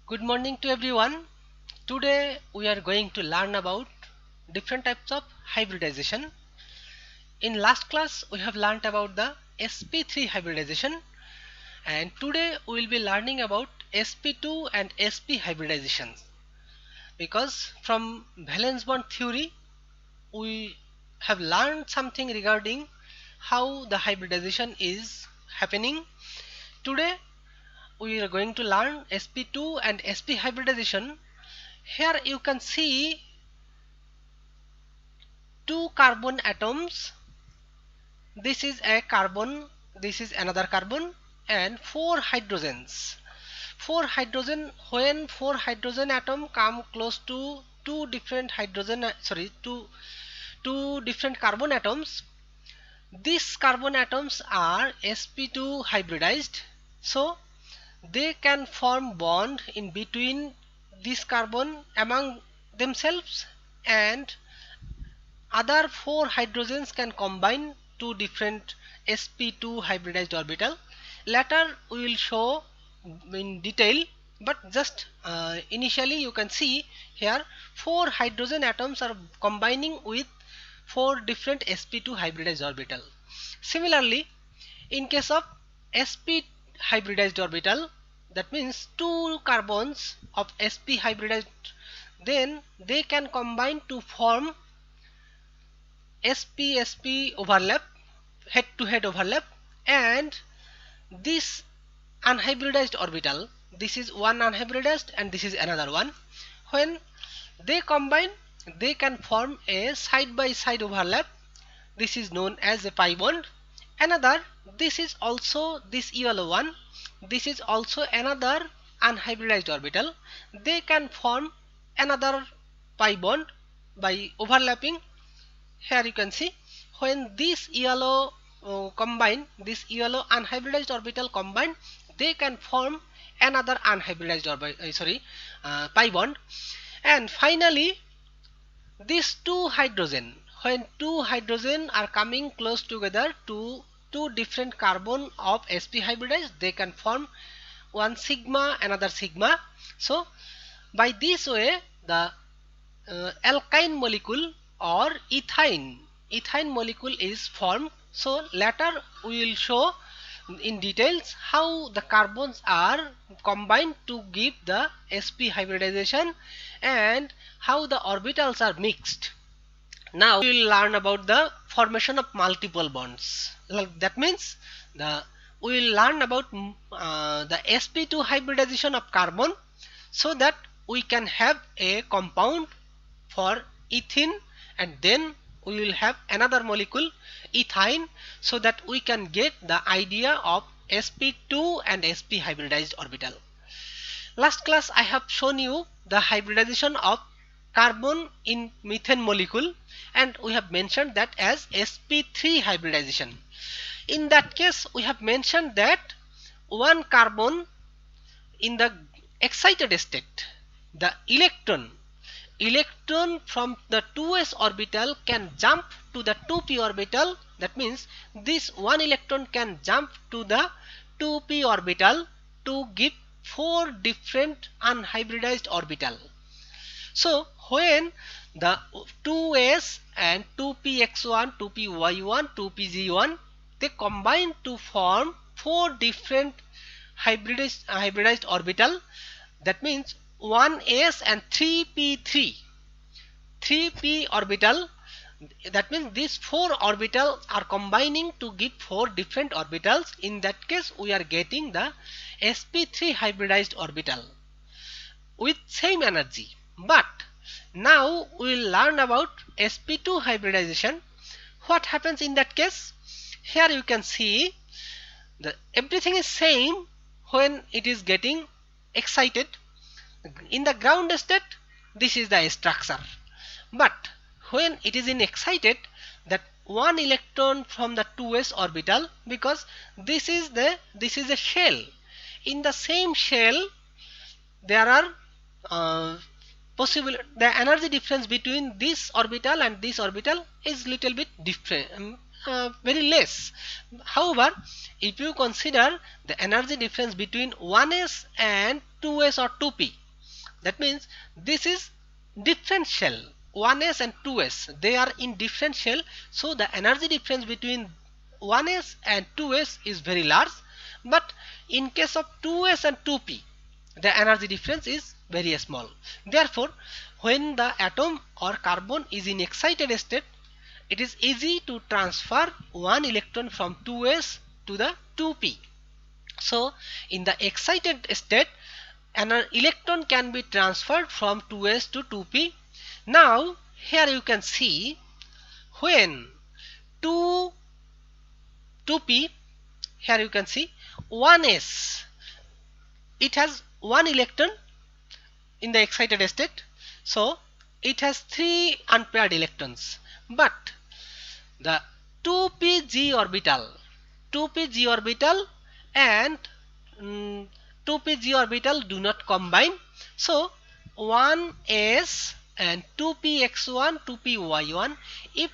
Good morning to everyone. Today we are going to learn about different types of hybridization. In last class we have learned about the sp3 hybridization, and today we will be learning about sp2 and sp hybridizations, because from valence bond theory we have learned something regarding how the hybridization is happening. Today we are going to learn sp2 and sp hybridization. Here you can see two carbon atoms. This is a carbon, this is another carbon, and four hydrogens. When four hydrogen atom come close to two different carbon atoms, these carbon atoms are sp2 hybridized, so they can form bond in between this carbon among themselves, and other four hydrogens can combine two different sp2 hybridized orbital. Later we will show in detail, but just initially you can see here four hydrogen atoms are combining with four different sp2 hybridized orbital. Similarly, in case of sp hybridized orbital, that means two carbons of sp hybridized, then they can combine to form sp-sp overlap, head to head overlap, and this unhybridized orbital, this is one unhybridized and this is another one. When they combine, they can form a side by side overlap. This is known as a pi bond. Another, this is also this yellow one, this is also another unhybridized orbital. They can form another pi bond by overlapping. Here you can see when this yellow this yellow unhybridized orbital combine, they can form another unhybridized pi bond. And finally, these two hydrogen, when two hydrogen are coming close together to two different carbon of sp hybridized, they can form one sigma, another sigma. So by this way the alkyne molecule or ethine molecule is formed. So later we will show in details how the carbons are combined to give the sp hybridization and how the orbitals are mixed. Now we will learn about the formation of multiple bonds. That means we will learn about the sp2 hybridization of carbon, so that we can have a compound for ethene, and then we will have another molecule ethine, so that we can get the idea of sp2 and sp hybridized orbital. Last class I have shown you the hybridization of carbon in methane molecule, and we have mentioned that as sp3 hybridization. In that case we have mentioned that one carbon in the excited state, the electron from the 2s orbital can jump to the 2p orbital. That means this one electron can jump to the 2p orbital to give four different unhybridized orbital. So when the 2s and 2px1, 2py1, 2pz1, they combine to form four different hybridized orbital. That means 1s and 3p orbital. That means these four orbitals are combining to give four different orbitals. In that case we are getting the sp3 hybridized orbital with same energy. But now we will learn about sp2 hybridization. What happens in that case? Here you can see everything is same when it is getting excited. In the ground state, this is the structure, but when it is in excited, that one electron from the 2s orbital, because this is a shell. In the same shell there are the energy difference between this orbital and this orbital is little bit different, very less. However, if you consider the energy difference between 1s and 2s or 2p, that means this is different shell. 1s and 2s, they are in different shell, so the energy difference between 1s and 2s is very large. But in case of 2s and 2p, the energy difference is very small. Therefore, when the atom or carbon is in excited state, it is easy to transfer one electron from 2s to the 2p. So in the excited state, an electron can be transferred from 2s to 2p. Now here you can see, when 2p, here you can see 1s, it has one electron in the excited state, so it has 3 unpaired electrons. But the 2pg orbital and 2pg orbital do not combine, so 1s and 2px1 2py1, if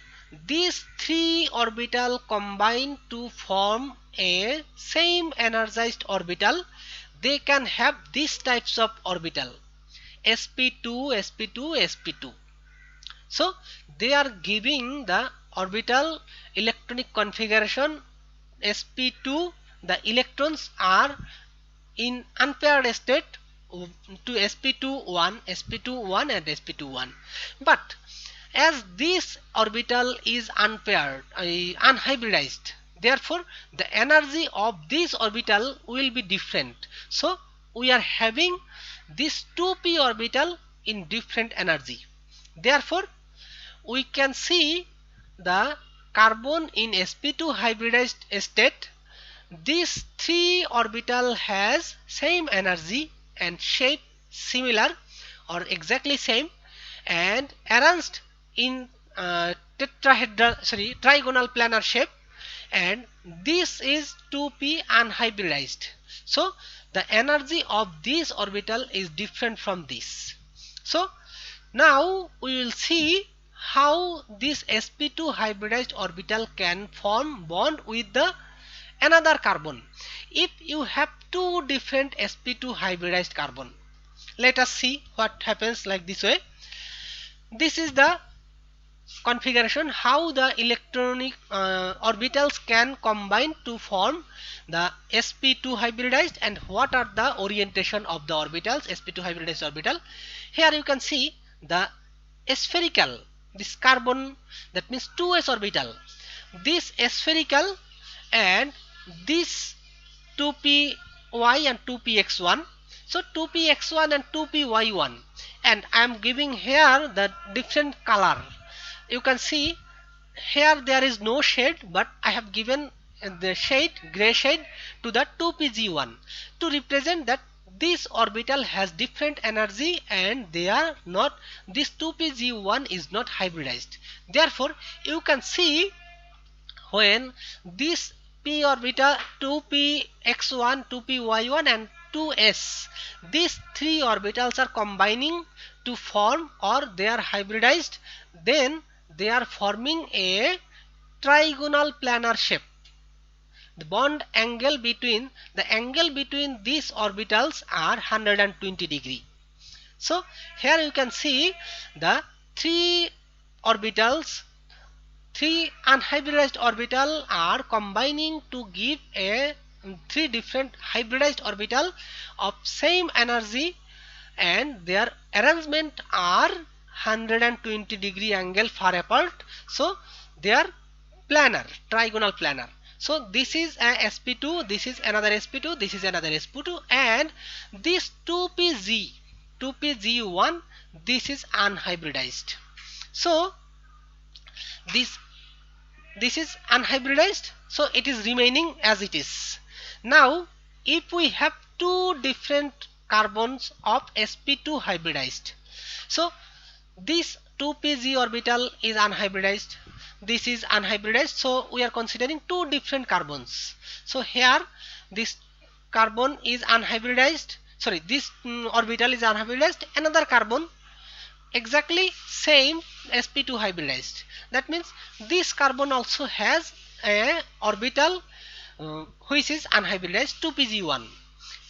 these 3 orbital combine to form a same energized orbital, they can have these types of orbital: sp2 sp2 sp2. So they are giving the orbital electronic configuration sp2. The electrons are in unpaired state to sp2 1 sp2 1 and sp2 1. But as this orbital is unpaired, unhybridized, therefore the energy of this orbital will be different. So we are having this 2p orbital in different energy. Therefore we can see the carbon in sp2 hybridized state, this 3 orbital has same energy and shape similar or exactly same, and arranged in trigonal planar shape, and this is 2p unhybridized. So the energy of this orbital is different from this. So now we will see how this sp2 hybridized orbital can form bond with the another carbon. If you have two different sp2 hybridized carbon, let us see what happens like this way. This is the configuration, how the electronic orbitals can combine to form the sp2 hybridized, and what are the orientation of the orbitals, sp2 hybridized orbital. Here you can see the spherical, this carbon, that means 2s orbital, this spherical, and this 2py and 2px1. So 2px1 and 2py1, and I am giving here the different color. You can see here there is no shade, but I have given the shade, gray shade, to the 2pg1 to represent that this orbital has different energy and they are not, this 2pg1 is not hybridized. Therefore you can see when this p orbital 2px1 2py1 and 2s, these 3 orbitals are combining to form, or they are hybridized, then they are forming a trigonal planar shape. The bond angle between these orbitals are 120 degree. So here you can see the 3 orbitals, 3 unhybridized orbital are combining to give a 3 different hybridized orbital of same energy, and their arrangement are 120 degree angle far apart. So they are planar, trigonal planar. So this is a sp2, this is another sp2, this is another sp2, and this 2pg1, this is unhybridized. So this is unhybridized, so it is remaining as it is. Now if we have two different carbons of sp2 hybridized, so this 2pg orbital is unhybridized, this is unhybridized, so we are considering two different carbons. So here this carbon is unhybridized, sorry, this orbital is unhybridized, another carbon exactly same sp2 hybridized. That means this carbon also has a orbital which is unhybridized 2pg1.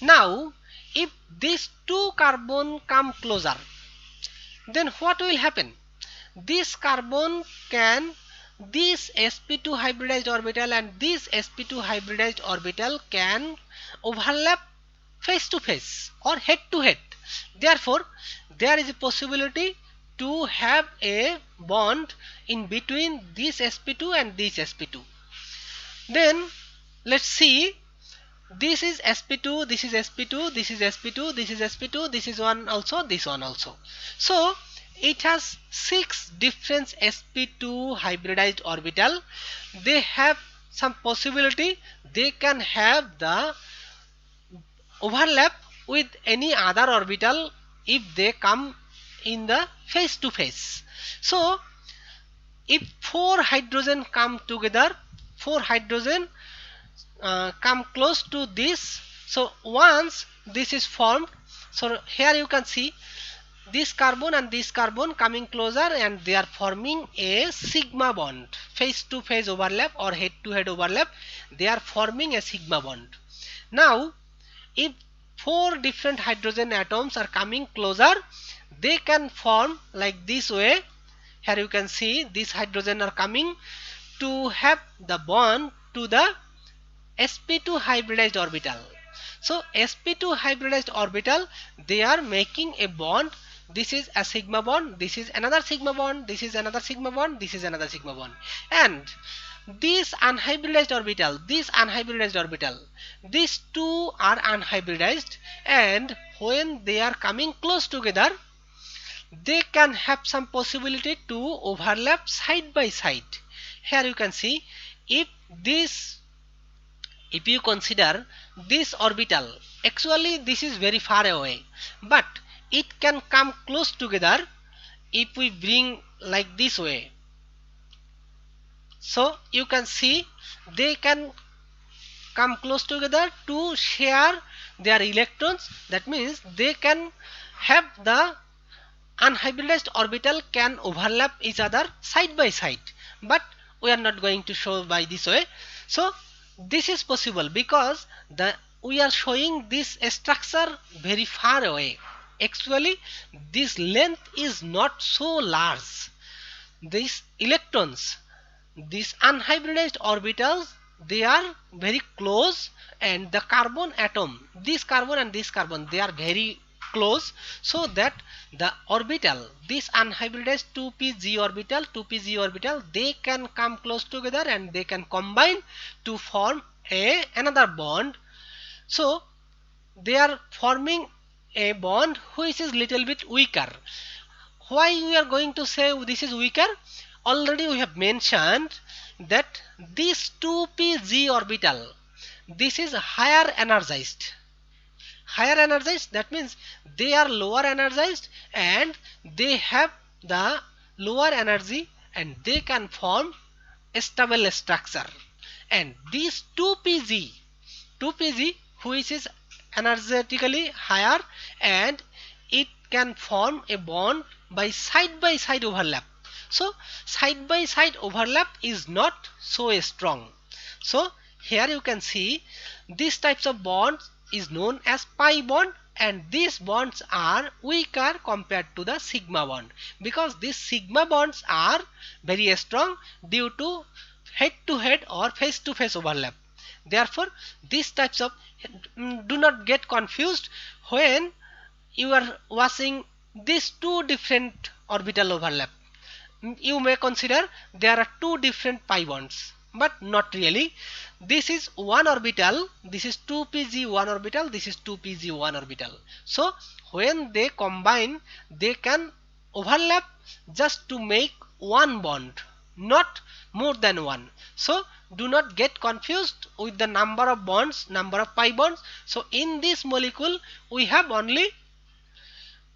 Now if these two carbon come closer, then what will happen? This carbon can, this sp2 hybridized orbital and this sp2 hybridized orbital can overlap face to face or head to head. Therefore there is a possibility to have a bond in between this sp2 and this sp2. Then let's see, this is sp2, this is sp2, this is sp2, this is sp2, this is one also, this one also. So it has 6 different sp2 hybridized orbital. They have some possibility they can have the overlap with any other orbital if they come in the face to face. So if 4 hydrogen come together, 4 hydrogen come close to this, so once this is formed, so here you can see this carbon and this carbon coming closer and they are forming a sigma bond, face to face overlap or head to head overlap, they are forming a sigma bond. Now if 4 different hydrogen atoms are coming closer, they can form like this way. Here you can see these hydrogen are coming to have the bond to the sp2 hybridized orbital. So sp2 hybridized orbital, they are making a bond. This is a sigma bond, this is another sigma bond, this is another sigma bond, this is another sigma bond, and this unhybridized orbital, these two are unhybridized, and when they are coming close together, they can have some possibility to overlap side by side. Here you can see, if you consider this orbital, actually this is very far away, but it can come close together if we bring like this way. So you can see they can come close together to share their electrons. That means they can have the unhybridized orbital can overlap each other side by side, but we are not going to show by this way. So this is possible because we are showing this structure very far away. Actually this length is not so large. These electrons, these unhybridized orbitals, they are very close, and the carbon atom, this carbon and this carbon, they are very close, so that the orbital, this unhybridized 2pg orbital, they can come close together and they can combine to form another bond. So they are forming a bond which is little bit weaker. Why we are going to say this is weaker? Already we have mentioned that this 2pg orbital, this is higher energized. That means they are lower energized and they have the lower energy and they can form a stable structure. And this 2pg which is energetically higher, and it can form a bond by side overlap. So side by side overlap is not so strong. So here you can see these types of bonds is known as pi bond, and these bonds are weaker compared to the sigma bond, because these sigma bonds are very strong due to head to head or face to face overlap. Therefore these types of, do not get confused when you are watching these two different orbital overlap. You may consider there are two different pi bonds, but not really. This is one orbital, this is 2pg1 orbital, this is 2pg1 orbital. So when they combine, they can overlap just to make one bond, not more than one. So do not get confused with the number of bonds, number of pi bonds. So in this molecule we have only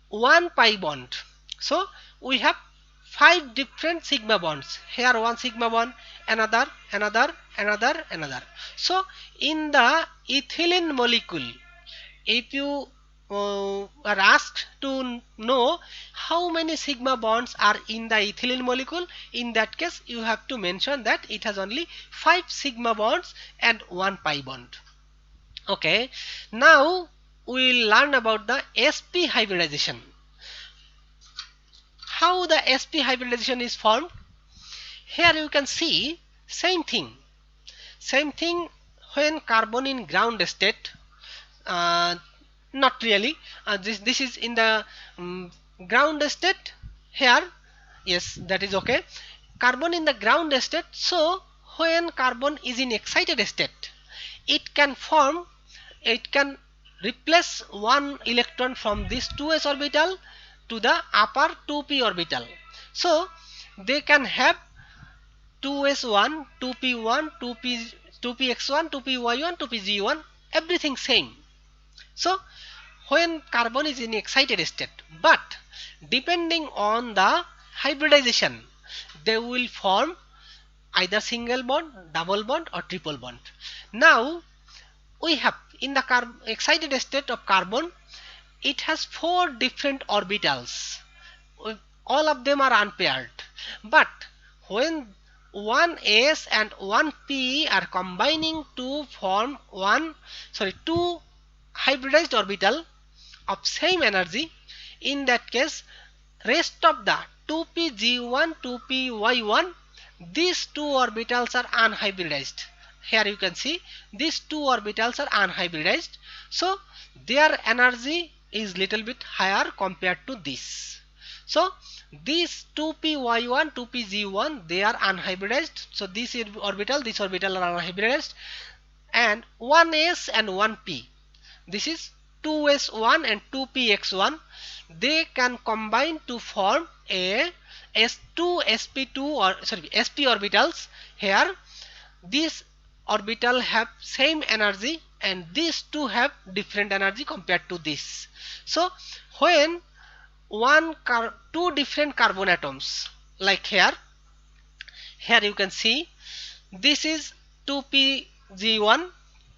one pi bond. So we have 5 different sigma bonds. Here one sigma bond, another. So in the ethylene molecule, if you are asked to know how many sigma bonds are in the ethylene molecule? In that case, you have to mention that it has only 5 sigma bonds and 1 pi bond. Okay, now we will learn about the sp hybridization. How the sp hybridization is formed? Here you can see same thing when carbon in ground state. Not really, this is in the ground state here. Yes, that is okay. Carbon in the ground state. So when carbon is in excited state, it can replace one electron from this 2s orbital to the upper 2p orbital. So they can have 2s1, 2p1, 2px1, 2py1, 2pg1, everything same. So when carbon is in excited state, but depending on the hybridization, they will form either single bond, double bond or triple bond. Now we have in the excited state of carbon, it has 4 different orbitals. All of them are unpaired. But when one s and one p are combining to form two hybridized orbital of same energy, in that case rest of the 2pg1, 2py1, these two orbitals are unhybridized. Here you can see these two orbitals are unhybridized, so their energy is little bit higher compared to this. So these 2py1, 2pg1, they are unhybridized. So this orbital are unhybridized, and 1s and 1p, this is 2s1 and 2px1, they can combine to form a s2 sp2 or sp orbitals. Here these orbital have same energy and these two have different energy compared to this. So when two different carbon atoms, like here you can see this is 2pg1,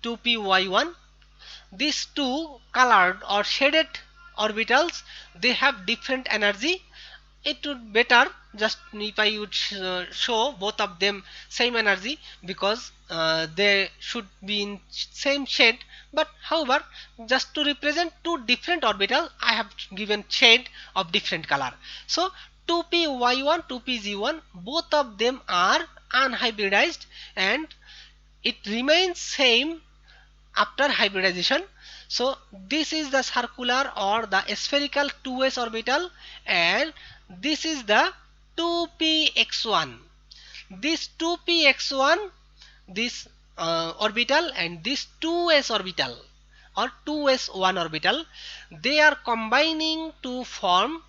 2py1, these two colored or shaded orbitals, they have different energy. It would better just if I would show both of them same energy, because they should be in same shade, but however just to represent two different orbitals I have given shade of different color. So 2py1, 2pg1, both of them are unhybridized and it remains same after hybridization. So this is the circular or the spherical 2s orbital, and this is the 2px1. This 2px1, this orbital, and this 2s orbital or 2s1 orbital, they are combining to form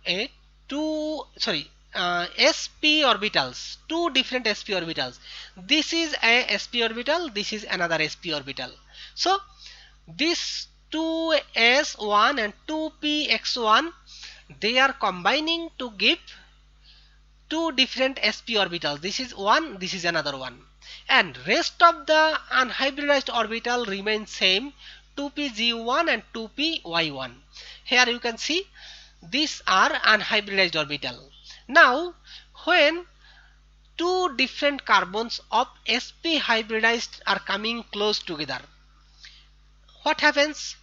a sp orbitals, two different sp orbitals. This is a sp orbital, this is another sp orbital. So this 2s1 and 2px1, they are combining to give two different sp orbitals. This is one, this is another one, and rest of the unhybridized orbital remain same, 2pg1 and 2py1. Here you can see these are unhybridized orbital. Now when two different carbons of sp hybridized are coming close together, what happens?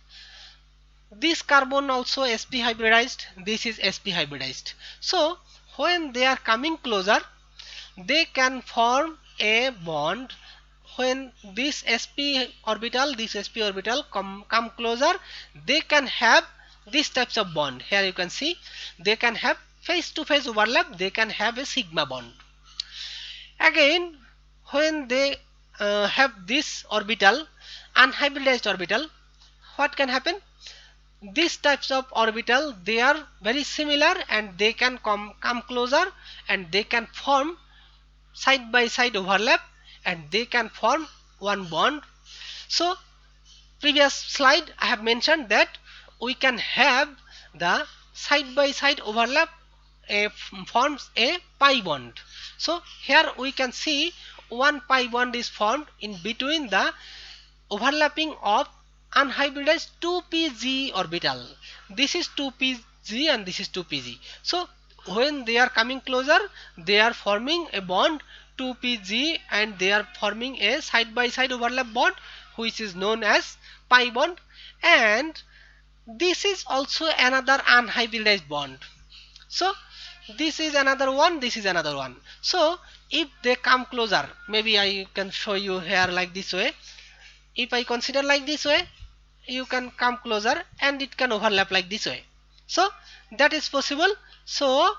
This carbon also sp hybridized, this is sp hybridized. So when they are coming closer, they can form a bond. When this sp orbital come closer, they can have these types of bond. Here you can see they can have face to face overlap, they can have a sigma bond. Again when they have this orbital, unhybridized orbital, what can happen? These types of orbital, they are very similar and they can come closer and they can form side by side overlap and they can form one bond. So previous slide I have mentioned that we can have the side by side overlap forms a pi bond. So here we can see one pi bond is formed in between the overlapping of unhybridized 2pg orbital. This is 2p 2pg and this is 2pg. So when they are coming closer, they are forming a bond 2pg and they are forming a side by side overlap bond which is known as pi bond, and this is also another unhybridized bond. So this is another one, this is another one. So if they come closer, maybe I can show you here like this way. If I consider like this way, you can come closer and it can overlap like this way. So that is possible. So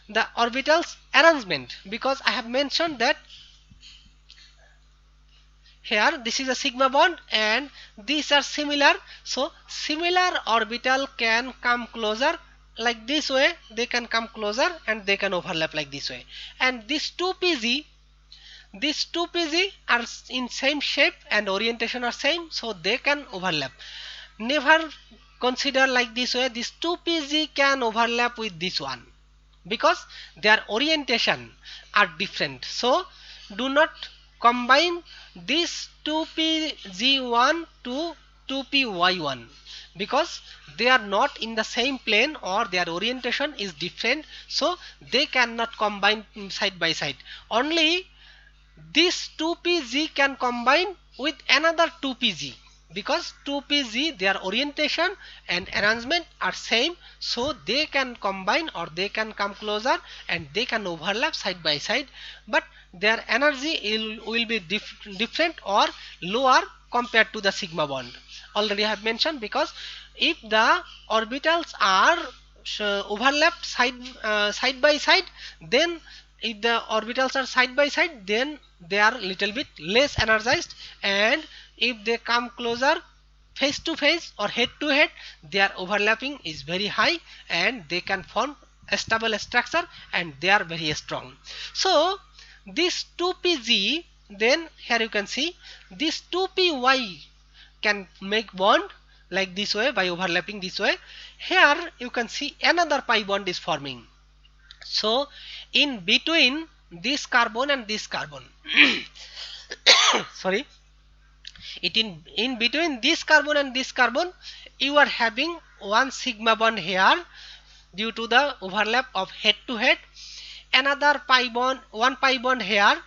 the orbitals arrangement, because I have mentioned that here this is a sigma bond and these are similar, so similar orbital can come closer like this way, they can come closer and they can overlap like this way. And these 2pg are in same shape and orientation are same, so they can overlap. Never consider like this way, this 2pg can overlap with this one because their orientation are different. So do not combine this 2pg1 to 2py1 because they are not in the same plane or their orientation is different, so they cannot combine side by side. Only this 2pg can combine with another 2pg because 2pg their orientation and arrangement are same, so they can combine or they can come closer and they can overlap side by side, but their energy will be different or lower compared to the sigma bond. Already I have mentioned, because if the orbitals are overlapped side by side, then if the orbitals are side by side, then they are little bit less energized, and if they come closer face to face or head to head, their overlapping is very high and they can form a stable structure and they are very strong. So this 2pg, then here you can see this 2py can make bond like this way by overlapping this way. Here you can see another pi bond is forming. So in between this carbon and this carbon sorry, in between this carbon and this carbon, you are having one sigma bond here due to the overlap of head to head, another pi bond, one pi bond here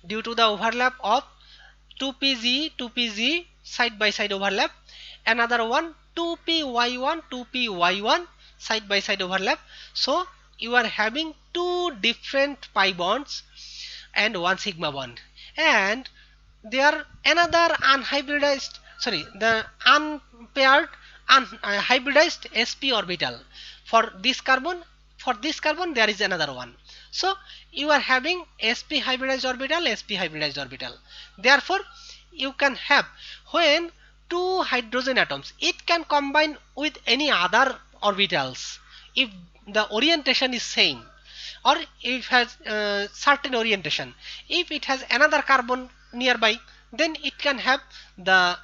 due to the overlap of 2pg side by side overlap, another one 2py1 side by side overlap. So you are having two different pi bonds and one sigma bond, and there another unhybridized, sorry, the unpaired hybridized sp orbital for this carbon. For this carbon there is another one. So you are having sp hybridized orbital. Therefore you can have, when two hydrogen atoms, it can combine with any other orbitals if the orientation is same, or if it has certain orientation. If it has another carbon nearby, then it can have the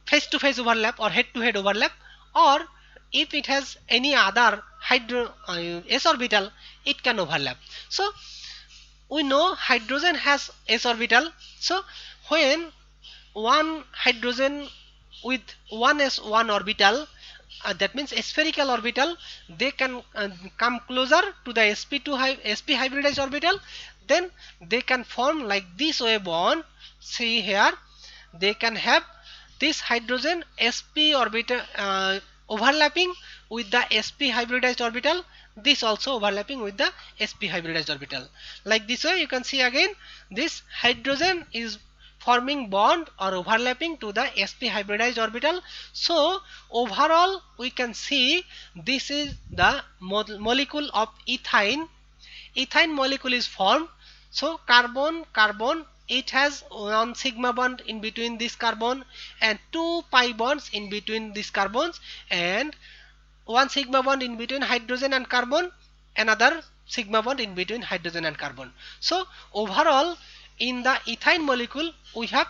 face to face overlap or head to head overlap, or if it has any other s orbital, it can overlap. So we know hydrogen has s orbital, so when one hydrogen with one s1 orbital, that means a spherical orbital, they can come closer to the sp hybridized orbital, then they can form like this way bond. See here, they can have this hydrogen sp orbital overlapping with the sp hybridized orbital, this also overlapping with the sp hybridized orbital. Like this way you can see again this hydrogen is forming bond or overlapping to the sp hybridized orbital. So overall we can see this is the molecule of ethine. Ethine molecule is formed. So carbon, it has one sigma bond in between this carbon and two pi bonds in between these carbons, and one sigma bond in between hydrogen and carbon, another sigma bond in between hydrogen and carbon. So overall in the ethine molecule we have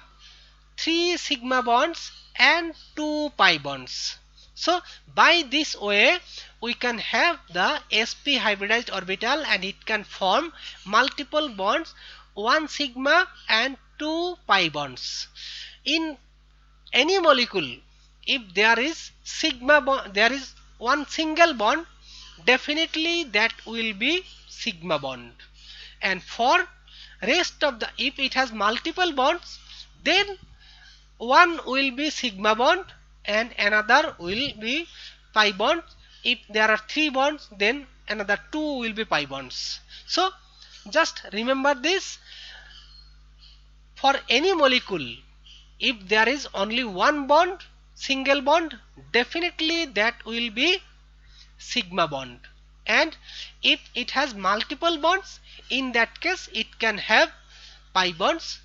3 sigma bonds and 2 pi bonds. So by this way we can have the sp hybridized orbital and it can form multiple bonds, 1 sigma and 2 pi bonds. In any molecule, if there is sigma bond, there is one single bond, definitely that will be sigma bond. And for rest of the, if it has multiple bonds, then one will be sigma bond and another will be pi bond. If there are three bonds, then another two will be pi bonds. So just remember this. For any molecule, if there is only one bond, single bond, definitely that will be sigma bond. And if it has multiple bonds, in that case it can have pi bonds.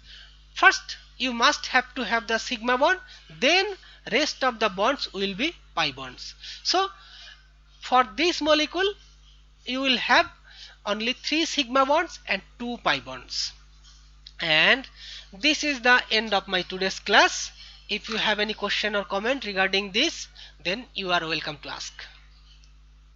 First you must have to have the sigma bond, then rest of the bonds will be pi bonds. So for this molecule you will have only 3 sigma bonds and 2 pi bonds. And this is the end of my today's class. If you have any question or comment regarding this, then you are welcome to ask.